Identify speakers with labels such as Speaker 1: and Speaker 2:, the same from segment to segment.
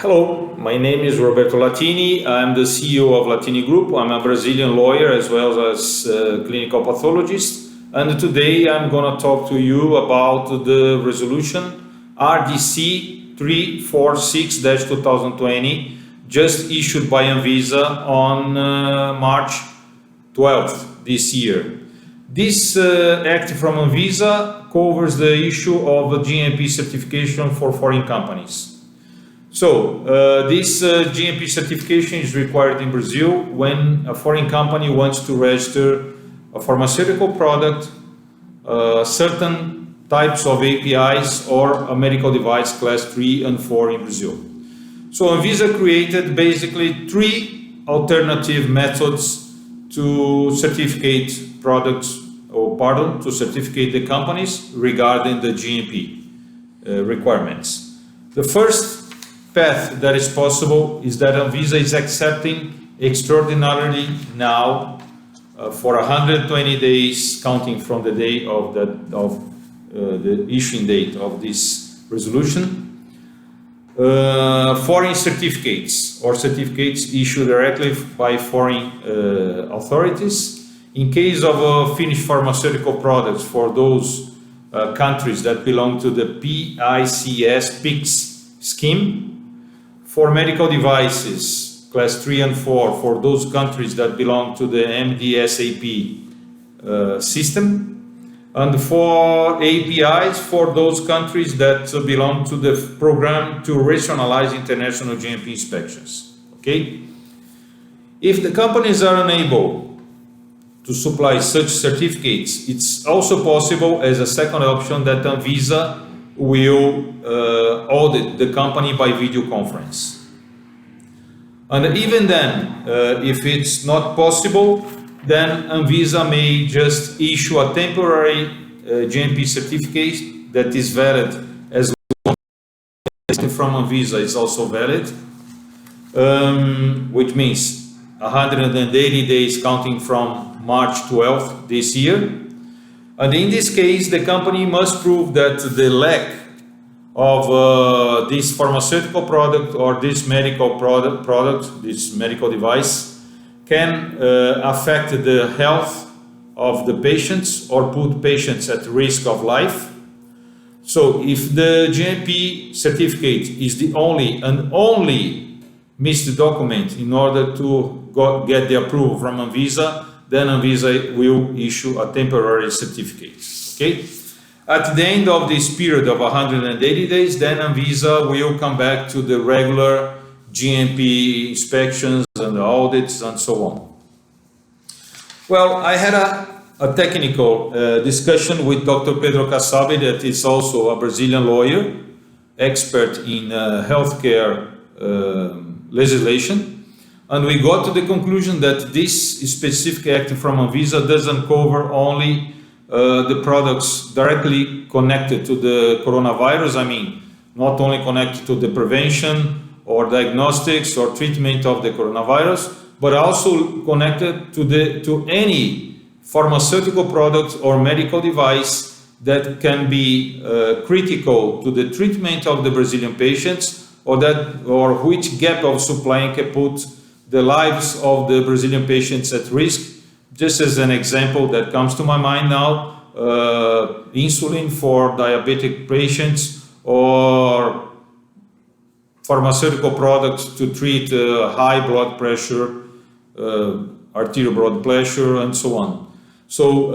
Speaker 1: Hello, my name is Roberto Latini. I'm the CEO of Latini Group. I'm a Brazilian lawyer as well as a clinical pathologist. And today I'm going to talk to you about the resolution RDC 346-2020, just issued by Anvisa on March 12th this year. This act from Anvisa covers the issue of GMP certification for foreign companies. So, this GMP certification is required in Brazil when a foreign company wants to register a pharmaceutical product, certain types of APIs, or a medical device class 3 and 4 in Brazil. So, Anvisa created basically three alternative methods to certificate products, to certificate the companies regarding the GMP requirements. The first path that is possible is that Anvisa is accepting extraordinarily now for 120 days, counting from the day of the issuing date of this resolution, foreign certificates or certificates issued directly by foreign authorities in case of finished pharmaceutical products for those countries that belong to the PICS scheme. For medical devices, class 3 and 4, for those countries that belong to the MDSAP system, and for APIs, for those countries that belong to the program to rationalize international GMP inspections. Okay? If the companies are unable to supply such certificates, it's also possible as a second option that Anvisa will audit the company by video conference. And even then, if it's not possible, then Anvisa may just issue a temporary GMP certificate that is valid as long as from Anvisa is also valid, which means 180 days counting from March 12th this year. And in this case, the company must prove that the lack of this pharmaceutical product or this medical product, this medical device, can affect the health of the patients or put patients at risk of life. So if the GMP certificate is the only missed document in order to get the approval from Anvisa, then Anvisa will issue a temporary certificate. Okay? At the end of this period of 180 days, then Anvisa will come back to the regular GMP inspections and audits and so on. Well, I had a technical discussion with Dr. Pedro Kasabi, that is also a Brazilian lawyer, expert in healthcare legislation. And we got to the conclusion that this specific act from Anvisa doesn't cover only the products directly connected to the coronavirus. I mean, not only connected to the prevention or diagnostics or treatment of the coronavirus, but also connected to any pharmaceutical product or medical device that can be critical to the treatment of the Brazilian patients, or which gap of supply can put the lives of the Brazilian patients at risk. Just as an example that comes to my mind now, insulin for diabetic patients or pharmaceutical products to treat high blood pressure, arterial blood pressure, and so on. So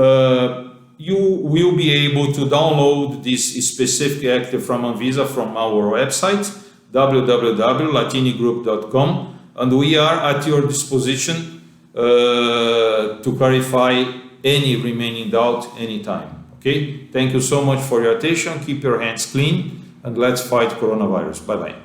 Speaker 1: you will be able to download this specific act from Anvisa from our website, www.latinigroup.com. And we are at your disposition to clarify any remaining doubt anytime. Okay? Thank you so much for your attention. Keep your hands clean and let's fight coronavirus. Bye-bye.